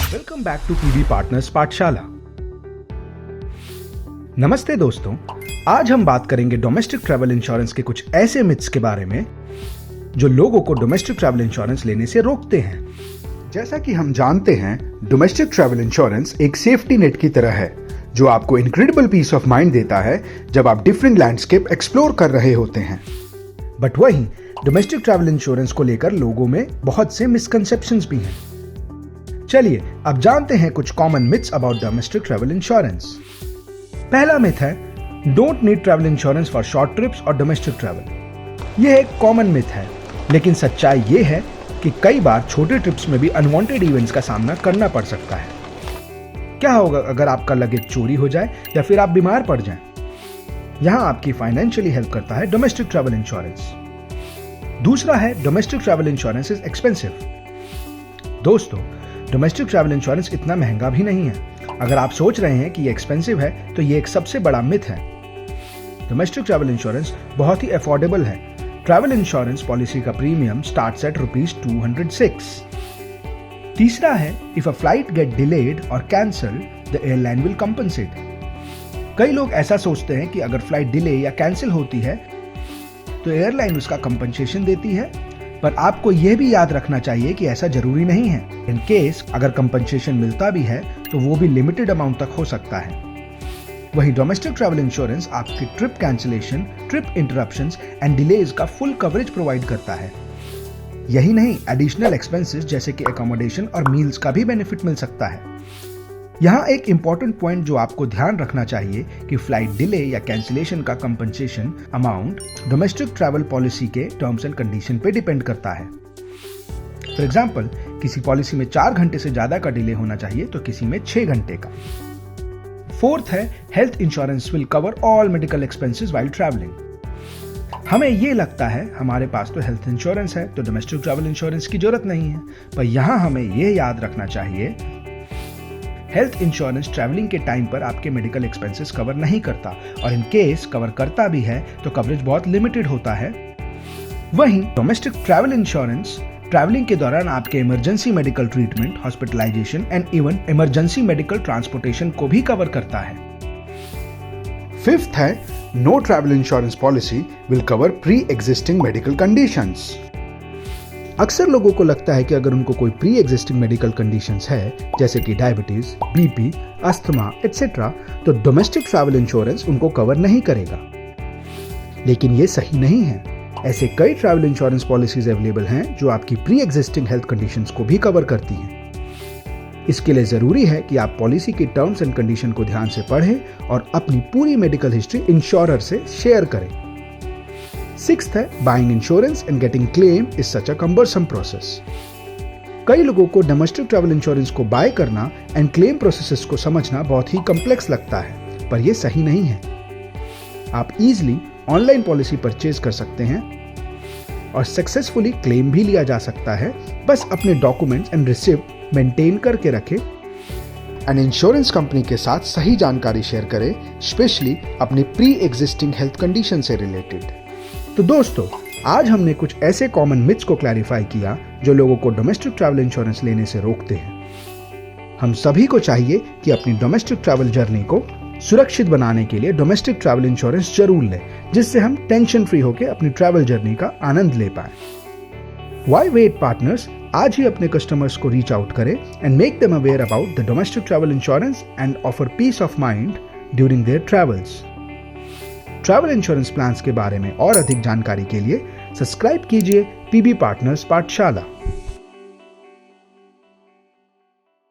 Welcome back to PB partners पाठशाला। नमस्ते दोस्तों, आज हम बात करेंगे डोमेस्टिक ट्रैवल इंश्योरेंस के कुछ ऐसे मिथ्स के बारे में जो लोगों को डोमेस्टिक ट्रैवल इंश्योरेंस लेने से रोकते हैं। जैसा कि हम जानते हैं, डोमेस्टिक ट्रैवल इंश्योरेंस एक सेफ्टी नेट की तरह है जो आपको इनक्रेडिबल पीस ऑफ माइंड देता है जब आप डिफरेंट लैंडस्केप एक्सप्लोर कर रहे होते हैं। बट वहीं डोमेस्टिक ट्रैवल इंश्योरेंस को लेकर लोगों में बहुत से मिसकंसेप्शंस भी हैं। चलिए अब जानते हैं कुछ common myths about domestic travel insurance. पहला मिथ है, don't need travel insurance for short trips और डोमेस्टिक ट्रैवल। यह एक कॉमन मिथ है, लेकिन सच्चाई यह है कि कई बार छोटे ट्रिप्स में भी अनवांटेड इवेंट्स का सामना करना पड़ सकता है। क्या होगा अगर आपका लगेज चोरी हो जाए या फिर आप बीमार पड़ जाएं? यहां आपकी फाइनेंशियली हेल्प करता है डोमेस्टिक ट्रैवल इंश्योरेंस। दूसरा है, domestic travel insurance is expensive. दोस्तों, डोमेस्टिक ट्रैवल इंश्योरेंस इतना महंगा भी नहीं है। अगर आप सोच रहे हैं कि ये एक्सपेंसिव है तो ये एक सबसे बड़ा मिथ है। डोमेस्टिक ट्रैवल इंश्योरेंस बहुत ही अफोर्डेबल है। ट्रैवल इंश्योरेंस पॉलिसी का प्रीमियम स्टार्ट्स एट ₹206। तीसरा है, if a flight get delayed और cancelled the airline will compensate. कई लोग ऐसा सोचते हैं कि अगर फ्लाइट डिले या कैंसिल होती है तो एयरलाइन उसका कंपनसेशन देती है, पर आपको यह भी याद रखना चाहिए कि ऐसा जरूरी नहीं है। इन केस अगर कंपनसेशन मिलता भी है तो वो भी लिमिटेड अमाउंट तक हो सकता है। वहीं डोमेस्टिक ट्रैवल इंश्योरेंस आपकी trip cancellation, trip interruptions and delays का फुल कवरेज प्रोवाइड करता है। यही नहीं, एडिशनल एक्सपेंसेस जैसे कि अकोमोडेशन और मील्स का भी बेनिफिट मिल सकता है। यहाँ एक इंपॉर्टेंट पॉइंट जो आपको ध्यान रखना चाहिए कि फ्लाइट डिले या कैंसिलेशन का compensation amount domestic travel policy के टर्म्स एंड कंडीशन पे डिपेंड करता है। फॉर एग्जांपल, किसी पॉलिसी में 4 घंटे से ज्यादा का डिले होना चाहिए तो किसी में 6 घंटे का। फोर्थ है, health insurance will cover all medical expenses while travelling. हमें ये लगता है हमारे पास तो हेल्थ इंश्योरेंस है तो डोमेस्टिक ट्रैवल इंश्योरेंस की जरूरत नहीं है, पर यहाँ हमें यह याद रखना चाहिए, हेल्थ इंश्योरेंस ट्रैवलिंग के टाइम पर आपके मेडिकल एक्सपेंसेस कवर नहीं करता, और इन केस कवर करता भी है तो कवरेज बहुत लिमिटेड होता है। वहीं डोमेस्टिक ट्रैवल इंश्योरेंस ट्रैवलिंग के दौरान आपके emergency medical treatment, hospitalisation and even emergency medical transportation को भी कवर करता है। फिफ्थ है, no travel insurance policy will cover pre existing medical conditions. अक्सर लोगों को लगता है कि अगर उनको कोई प्री एग्जिस्टिंग मेडिकल कंडीशंस है जैसे कि डायबिटीज, बीपी, अस्थमा एटसेट्रा, तो डोमेस्टिक ट्रैवल इंश्योरेंस उनको कवर नहीं करेगा। लेकिन ये सही नहीं है। ऐसे कई ट्रैवल इंश्योरेंस पॉलिसीज अवेलेबल हैं जो आपकी प्री एग्जिस्टिंग हेल्थ कंडीशंस को भी कवर करती हैं। इसके लिए जरूरी है कि आप पॉलिसी की टर्म्स एंड कंडीशन को ध्यान से पढ़ें और अपनी पूरी मेडिकल हिस्ट्री इंश्योरर से शेयर करें। सिक्स्थ है, buying insurance and getting claim is such a cumbersome process. कई लोगों को डोमेस्टिक ट्रैवल इंश्योरेंस को बाय करना एंड क्लेम प्रोसेसेस को समझना बहुत ही कॉम्प्लेक्स लगता है, पर यह सही नहीं है। आप इजीली ऑनलाइन पॉलिसी परचेज कर सकते हैं और सक्सेसफुली क्लेम भी लिया जा सकता है। बस अपने डॉक्यूमेंट्स एंड रिसिप्ट मेंटेन करके रखें एंड इंश्योरेंस कंपनी के साथ सही जानकारी शेयर करें, स्पेशली अपनी प्री एग्जिस्टिंग हेल्थ कंडीशन से रिलेटेड। तो दोस्तों, आज हमने कुछ ऐसे कॉमन मिथ्स को क्लैरिफाई किया जो लोगों को डोमेस्टिक ट्रैवल इंश्योरेंस लेने से रोकते हैं। हम सभी को चाहिए कि अपनी डोमेस्टिक ट्रैवल जर्नी को सुरक्षित बनाने के लिए डोमेस्टिक ट्रैवल इंश्योरेंस जरूर लें, जिससे हम टेंशन फ्री होकर अपनी ट्रैवल जर्नी का आनंद ले पाए। व्हाई वेट पार्टनर्स आज ही अपने कस्टमर्स को रीच आउट करें and make them aware about the domestic travel insurance and offer peace of mind during their travels. Travel insurance plans के बारे में और अधिक जानकारी के लिए सब्सक्राइब कीजिए पीबी पार्टनर्स पाठशाला।